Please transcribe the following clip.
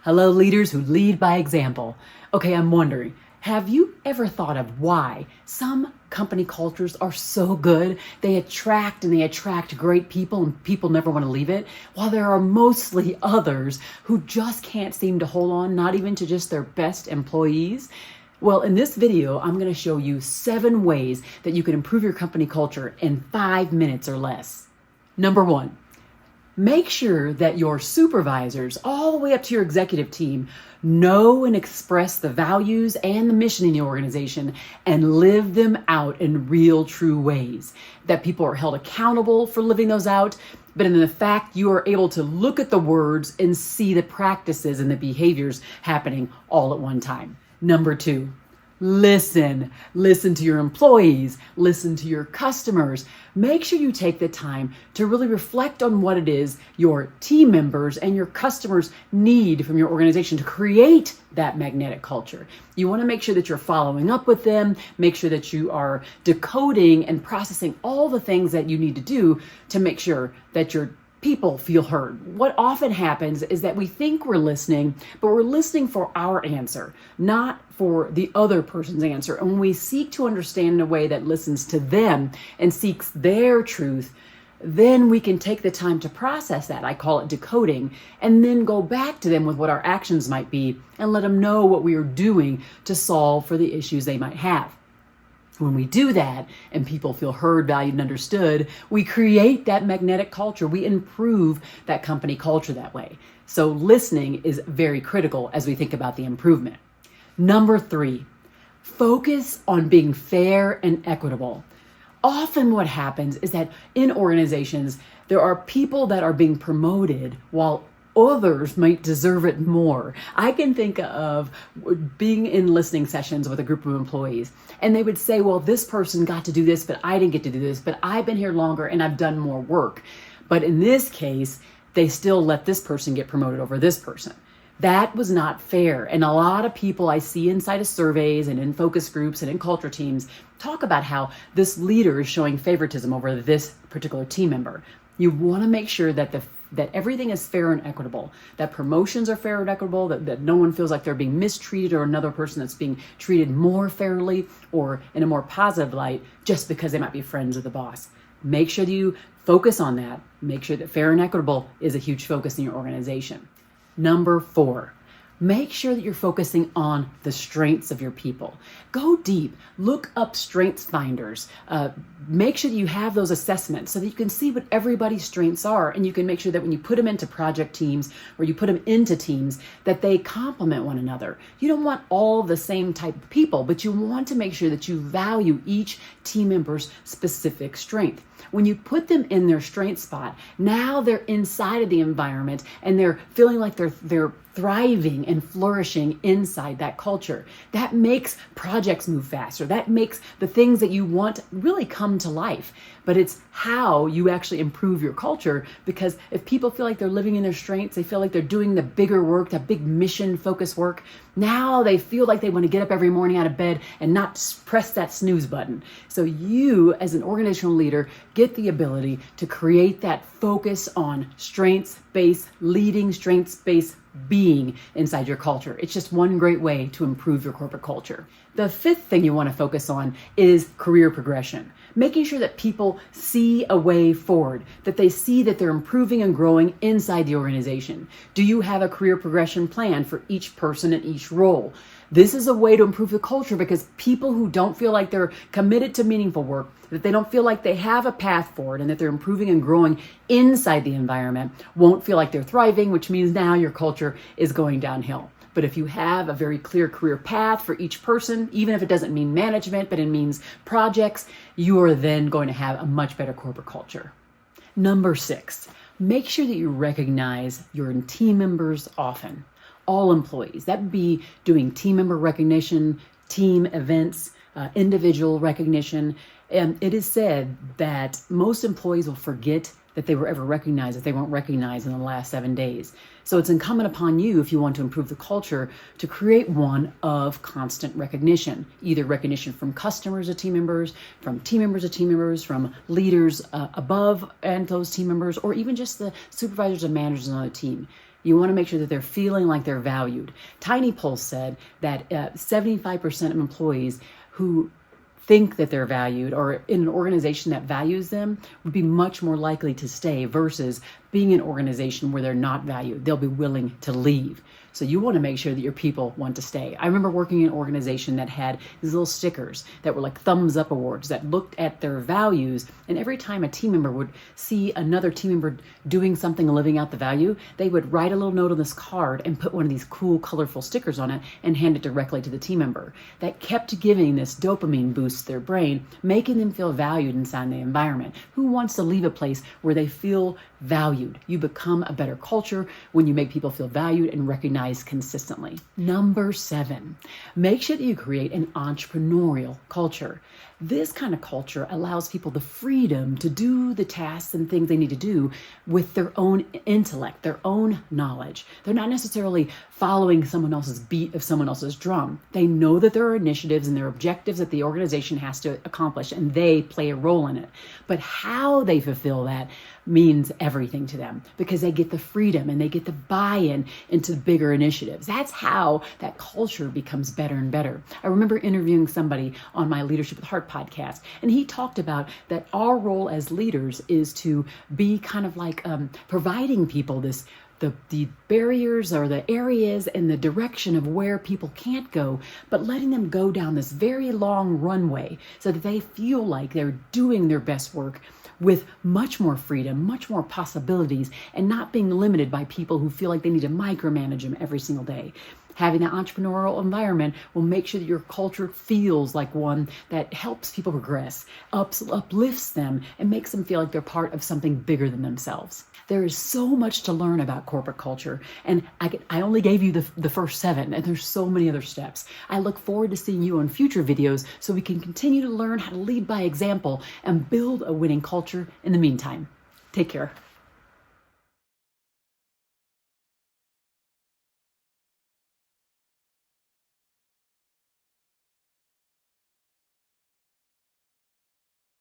Hello, leaders who lead by example. Okay, I'm wondering, have you ever thought of why some company cultures are so good? They attract great people and people never want to leave it, while there are mostly others who just can't seem to hold on, not even to just their best employees. Well, in this video, I'm going to show you 7 ways that you can improve your company culture in 5 minutes or less. Number 1. Make sure that your supervisors, all the way up to your executive team, know and express the values and the mission in the organization and live them out in real, true ways. That people are held accountable for living those out, but in the fact you are able to look at the words and see the practices and the behaviors happening all at one time. Number 2. Listen to your employees, listen to your customers. Make sure you take the time to really reflect on what it is your team members and your customers need from your organization to create that magnetic culture. You want to make sure that you're following up with them, make sure that you are decoding and processing all the things that you need to do to make sure that your people feel heard. What often happens is that we think we're listening, but we're listening for our answer, not for the other person's answer. And when we seek to understand in a way that listens to them and seeks their truth, then we can take the time to process that. I call it decoding, and then go back to them with what our actions might be and let them know what we are doing to solve for the issues they might have. When we do that and people feel heard, valued, and understood, we create that magnetic culture. We improve that company culture that way. So listening is very critical as we think about the improvement. Number 3, focus on being fair and equitable. Often what happens is that in organizations, there are people that are being promoted while others might deserve it more. I can think of being in listening sessions with a group of employees, and they would say, well, this person got to do this, but I didn't get to do this, but I've been here longer and I've done more work. But in this case, they still let this person get promoted over this person. That was not fair. And a lot of people I see inside of surveys and in focus groups and in culture teams talk about how this leader is showing favoritism over this particular team member. You want to make sure that everything is fair and equitable, that promotions are fair and equitable, that no one feels like they're being mistreated or another person that's being treated more fairly or in a more positive light just because they might be friends with the boss. Make sure that you focus on that. Make sure that fair and equitable is a huge focus in your organization. Number 4. Make sure that you're focusing on the strengths of your people. Go deep. Look up strengths finders. Make sure that you have those assessments so that you can see what everybody's strengths are, and you can make sure that when you put them into project teams or you put them into teams, that they complement one another. You don't want all the same type of people, but you want to make sure that you value each team member's specific strength. When you put them in their strength spot, now they're inside of the environment and they're feeling like they're thriving and flourishing inside that culture. That makes projects move faster. That makes the things that you want really come to life. But it's how you actually improve your culture, because if people feel like they're living in their strengths, they feel like they're doing the bigger work, that big mission focused work, now they feel like they want to get up every morning out of bed and not press that snooze button. So you, as an organizational leader, get the ability to create that focus on strengths-based leading, strengths-based being inside your culture. It's just one great way to improve your corporate culture. The 5th thing you want to focus on is career progression. Making sure that people see a way forward, that they see that they're improving and growing inside the organization. Do you have a career progression plan for each person in each role? This is a way to improve the culture, because people who don't feel like they're committed to meaningful work, that they don't feel like they have a path forward and that they're improving and growing inside the environment, won't feel like they're thriving, which means now your culture is going downhill. But if you have a very clear career path for each person, even if it doesn't mean management, but it means projects, you are then going to have a much better corporate culture. Number 6, make sure that you recognize your team members often. All employees. That would be doing team member recognition, team events, individual recognition. And it is said that most employees will forget that they were ever recognized if they weren't recognized in the last 7 days. So it's incumbent upon you, if you want to improve the culture, to create one of constant recognition, either recognition from customers of team members, from team members of team members, from leaders above and those team members, or even just the supervisors and managers on the team. You want to make sure that they're feeling like they're valued. Tiny Pulse said that 75% of employees who think that they're valued or in an organization that values them would be much more likely to stay versus being an organization where they're not valued. They'll be willing to leave. So you want to make sure that your people want to stay. I remember working in an organization that had these little stickers that were like thumbs up awards that looked at their values. And every time a team member would see another team member doing something and living out the value, they would write a little note on this card and put one of these cool, colorful stickers on it and hand it directly to the team member. That kept giving this dopamine boost to their brain, making them feel valued inside the environment. Who wants to leave a place where they feel valued? You become a better culture when you make people feel valued and recognized consistently. Number 7, make sure that you create an entrepreneurial culture. This kind of culture allows people the freedom to do the tasks and things they need to do with their own intellect, their own knowledge. They're not necessarily following someone else's beat of someone else's drum. They know that there are initiatives and there are objectives that the organization has to accomplish, and they play a role in it. But how they fulfill that means everything to them because they get the freedom and they get the buy-in into the bigger initiatives. That's how that culture becomes better and better. I remember interviewing somebody on my Leadership with Heart podcast, and he talked about that our role as leaders is to be kind of like providing people the barriers or the areas and the direction of where people can't go, but letting them go down this very long runway so that they feel like they're doing their best work with much more freedom, much more possibilities, and not being limited by people who feel like they need to micromanage them every single day. Having that entrepreneurial environment will make sure that your culture feels like one that helps people progress, uplifts them, and makes them feel like they're part of something bigger than themselves. There is so much to learn about corporate culture, and I only gave you the first 7, and there's so many other steps. I look forward to seeing you on future videos so we can continue to learn how to lead by example and build a winning culture in the meantime. Take care.